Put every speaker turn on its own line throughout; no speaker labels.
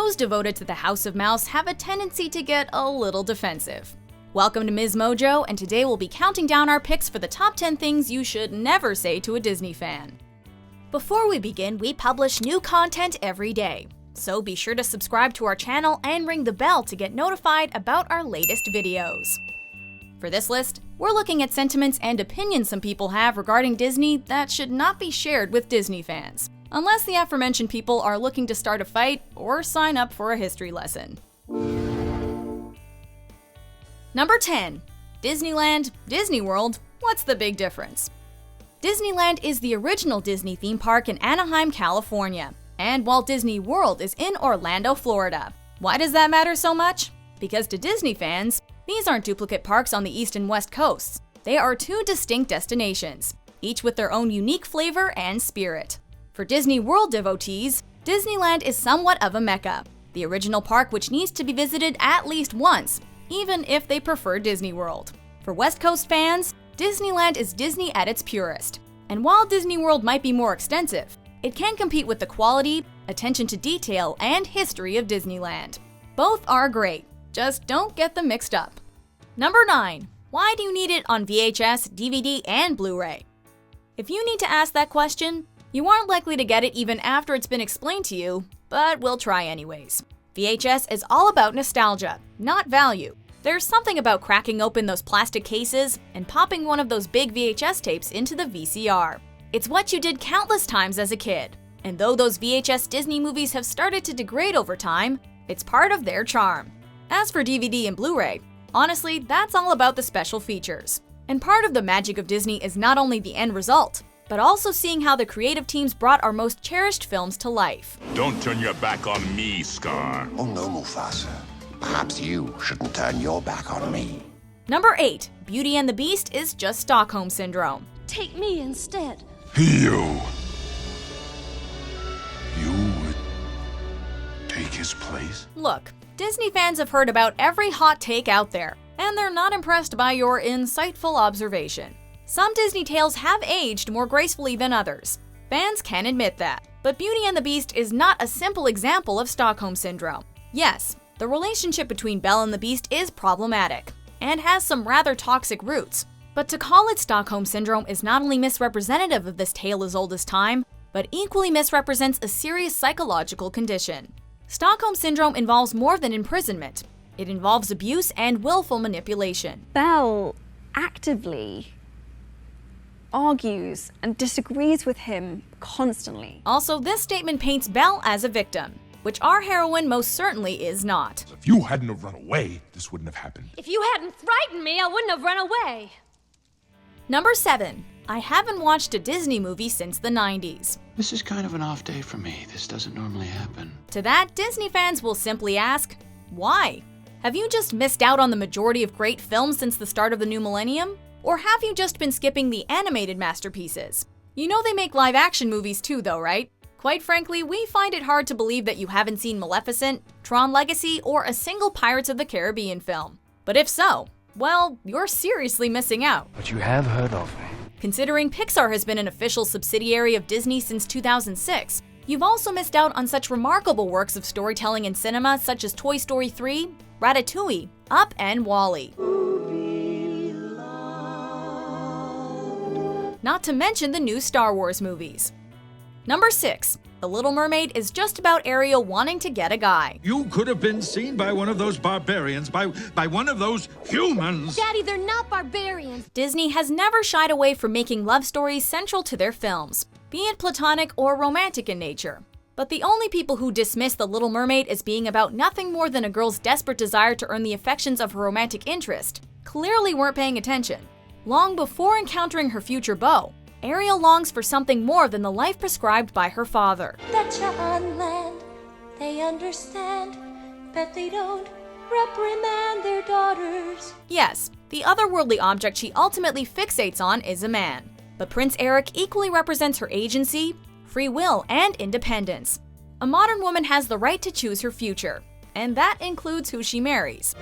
those devoted to the House of Mouse have a tendency to get a little defensive. Welcome to MsMojo, and today we'll be counting down our picks for the top 10 things you should never say to a Disney fan. Before we begin, we publish new content every day, so be sure to subscribe to our channel and ring the bell to get notified about our latest videos. For this list, we're looking at sentiments and opinions some people have regarding Disney that should not be shared with Disney fans, unless the aforementioned people are looking to start a fight or sign up for a history lesson. Number 10. Disneyland, Disney World, what's the big difference? Disneyland is the original Disney theme park in Anaheim, California, and Walt Disney World is in Orlando, Florida. Why does that matter so much? Because to Disney fans, these aren't duplicate parks on the east and west coasts. They are two distinct destinations, each with their own unique flavor and spirit. For Disney World devotees, Disneyland is somewhat of a mecca, the original park which needs to be visited at least once, even if they prefer Disney World. For West Coast fans, Disneyland is Disney at its purest. And while Disney World might be more extensive, it can compete with the quality, attention to detail, and history of Disneyland. Both are great, just don't get them mixed up. Number 9. Why do you need it on VHS, DVD, and Blu-ray? If you need to ask that question, you aren't likely to get it even after it's been explained to you, but we'll try anyways. VHS is all about nostalgia, not value. There's something about cracking open those plastic cases and popping one of those big VHS tapes into the VCR. It's what you did countless times as a kid, and though those VHS Disney movies have started to degrade over time, it's part of their charm. As for DVD and Blu-ray, honestly, that's all about the special features. And part of the magic of Disney is not only the end result, but also seeing how the creative teams brought our most cherished films to life.
Don't turn your back on me, Scar.
Oh no, Mufasa. Perhaps you shouldn't turn your back on me.
Number 8. Beauty and the Beast is just Stockholm Syndrome.
Take me instead.
You would take his place?
Look, Disney fans have heard about every hot take out there, and they're not impressed by your insightful observation. Some Disney tales have aged more gracefully than others. Fans can admit that. But Beauty and the Beast is not a simple example of Stockholm Syndrome. Yes, the relationship between Belle and the Beast is problematic, and has some rather toxic roots. But to call it Stockholm Syndrome is not only misrepresentative of this tale as old as time, but equally misrepresents a serious psychological condition. Stockholm Syndrome involves more than imprisonment. It involves abuse and willful manipulation.
Belle actively argues and disagrees with him constantly.
Also, this statement paints Belle as a victim, which our heroine most certainly is not.
If you hadn't have run away, this wouldn't have happened.
If you hadn't frightened me, I wouldn't have run away.
Number 7. I haven't watched a Disney movie since the 90s.
This is kind of an off day for me. This doesn't normally happen.
To that, Disney fans will simply ask, why? Have you just missed out on the majority of great films since the start of the new millennium? Or have you just been skipping the animated masterpieces? You know they make live-action movies too though, right? Quite frankly, we find it hard to believe that you haven't seen Maleficent, Tron Legacy, or a single Pirates of the Caribbean film. But if so, well, you're seriously missing out.
But you have heard of me.
Considering Pixar has been an official subsidiary of Disney since 2006, you've also missed out on such remarkable works of storytelling in cinema such as Toy Story 3, Ratatouille, Up, and WALL-E. Not to mention the new Star Wars movies. Number 6. The Little Mermaid is just about Ariel wanting to get a guy.
You could have been seen by one of those barbarians, by one of those humans.
Daddy, they're not barbarians.
Disney has never shied away from making love stories central to their films, be it platonic or romantic in nature. But the only people who dismiss The Little Mermaid as being about nothing more than a girl's desperate desire to earn the affections of her romantic interest clearly weren't paying attention. Long before encountering her future beau, Ariel longs for something more than the life prescribed by her father.
That you're on land, they understand, but they don't reprimand their daughters.
Yes, the otherworldly object she ultimately fixates on is a man. But Prince Eric equally represents her agency, free will, and independence. A modern woman has the right to choose her future, and that includes who she marries.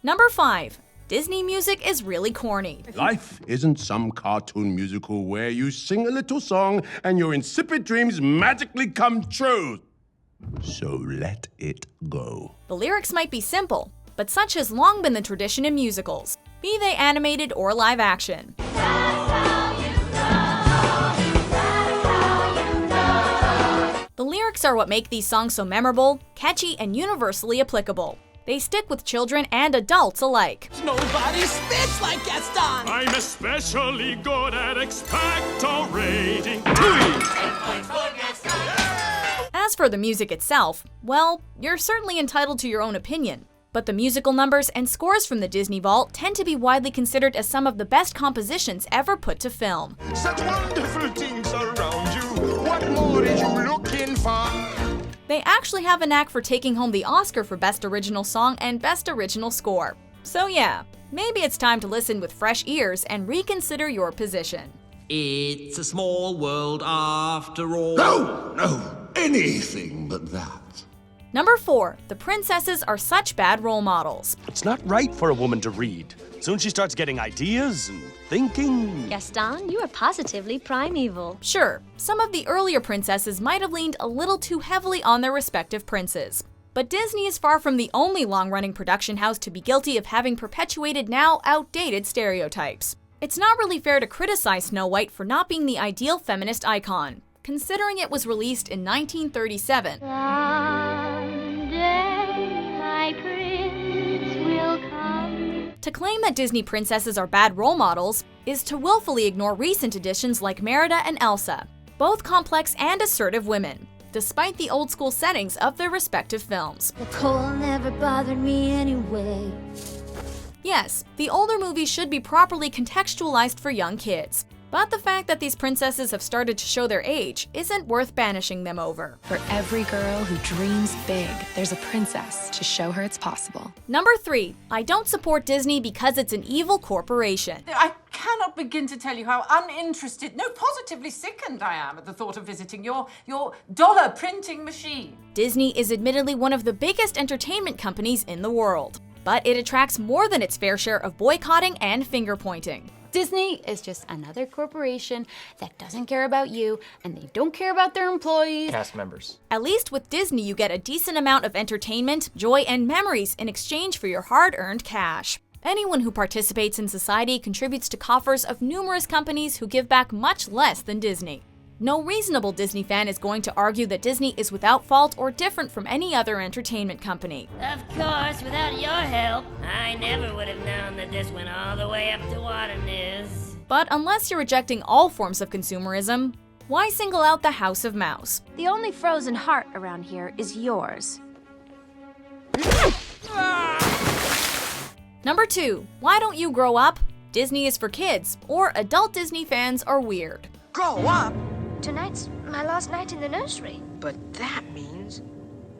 Number 5. Disney music is really corny.
Life isn't some cartoon musical where you sing a little song and your insipid dreams magically come true. So let it go.
The lyrics might be simple, but such has long been the tradition in musicals, be they animated or live action. The lyrics are what make these songs so memorable, catchy, and universally applicable. They stick with children and adults alike.
Nobody spits like Gaston!
I'm especially good at expectorating.
As for the music itself, well, you're certainly entitled to your own opinion. But the musical numbers and scores from the Disney Vault tend to be widely considered as some of the best compositions ever put to film.
Such wonderful things around you. What more are you looking for?
They actually have a knack for taking home the Oscar for Best Original Song and Best Original Score. So yeah, maybe it's time to listen with fresh ears and reconsider your position.
It's a small world after all.
No, anything but that.
Number 4, the princesses are such bad role models.
It's not right for a woman to read. Soon she starts getting ideas and thinking.
Gaston, you are positively primeval.
Sure, some of the earlier princesses might have leaned a little too heavily on their respective princes. But Disney is far from the only long-running production house to be guilty of having perpetuated now outdated stereotypes. It's not really fair to criticize Snow White for not being the ideal feminist icon, considering it was released in 1937.
Someday my prince will come.
To claim that Disney princesses are bad role models is to willfully ignore recent additions like Merida and Elsa, both complex and assertive women, despite the old-school settings of their respective films.
The cold never bothered me anyway.
Yes, the older movies should be properly contextualized for young kids, but the fact that these princesses have started to show their age isn't worth banishing them over.
For every girl who dreams big, there's a princess to show her it's possible.
Number 3, I don't support Disney because it's an evil corporation.
I cannot begin to tell you how uninterested, no, positively sickened I am at the thought of visiting your dollar printing machine.
Disney is admittedly one of the biggest entertainment companies in the world, but it attracts more than its fair share of boycotting and finger-pointing.
Disney is just another corporation that doesn't care about you, and they don't care about their employees.
Cast members.
At least with Disney, you get a decent amount of entertainment, joy, and memories in exchange for your hard-earned cash. Anyone who participates in society contributes to coffers of numerous companies who give back much less than Disney. No reasonable Disney fan is going to argue that Disney is without fault or different from any other entertainment company.
Of course, without your help, I never would have known that this went all the way up to what it is.
But unless you're rejecting all forms of consumerism, why single out the House of Mouse?
The only frozen heart around here is yours.
Number 2, why don't you grow up? Disney is for kids, or adult Disney fans are weird.
Grow up?
Tonight's my last night in the nursery.
But that means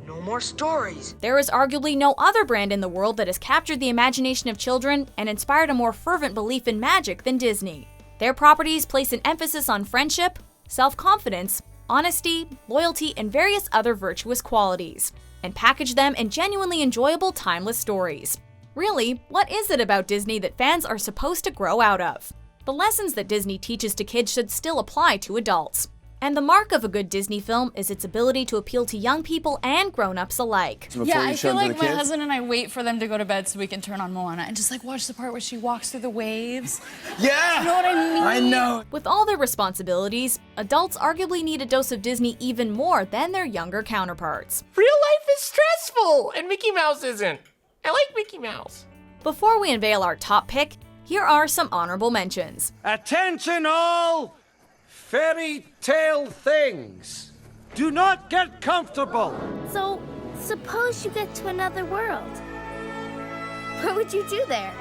no more stories.
There is arguably no other brand in the world that has captured the imagination of children and inspired a more fervent belief in magic than Disney. Their properties place an emphasis on friendship, self-confidence, honesty, loyalty, and various other virtuous qualities, and package them in genuinely enjoyable, timeless stories. Really, what is it about Disney that fans are supposed to grow out of? The lessons that Disney teaches to kids should still apply to adults. And the mark of a good Disney film is its ability to appeal to young people and grown-ups alike.
Yeah, I feel like my husband and I wait for them to go to bed so we can turn on Moana and just like watch the part where she walks through the waves.
Yeah!
You know what I mean?
I know.
With all their responsibilities, adults arguably need a dose of Disney even more than their younger counterparts.
Real life is stressful, and Mickey Mouse isn't. I like Mickey Mouse.
Before we unveil our top pick, here are some honorable mentions.
Attention all! Fairy tale things. Do not get comfortable.
So, suppose you get to another world. What would you do there?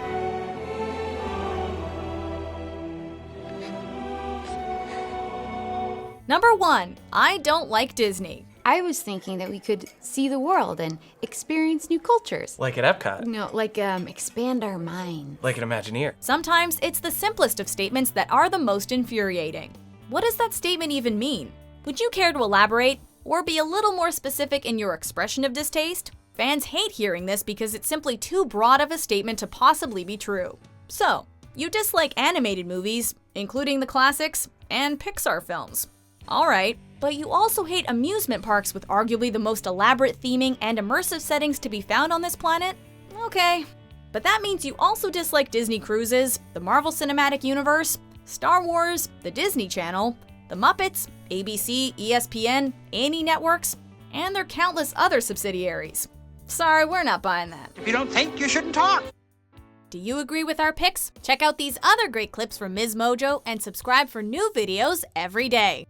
Number 1, I don't like Disney.
I was thinking that we could see the world and experience new cultures.
Like at Epcot.
No, like expand our minds.
Like an Imagineer.
Sometimes it's the simplest of statements that are the most infuriating. What does that statement even mean? Would you care to elaborate, or be a little more specific in your expression of distaste? Fans hate hearing this because it's simply too broad of a statement to possibly be true. So, you dislike animated movies, including the classics, and Pixar films. Alright, but you also hate amusement parks with arguably the most elaborate theming and immersive settings to be found on this planet? Okay. But that means you also dislike Disney cruises, the Marvel Cinematic Universe, Star Wars, the Disney Channel, the Muppets, ABC, ESPN, A&E networks, and their countless other subsidiaries. Sorry, we're not buying that.
If you don't think, you shouldn't talk.
Do you agree with our picks? Check out these other great clips from MsMojo and subscribe for new videos every day.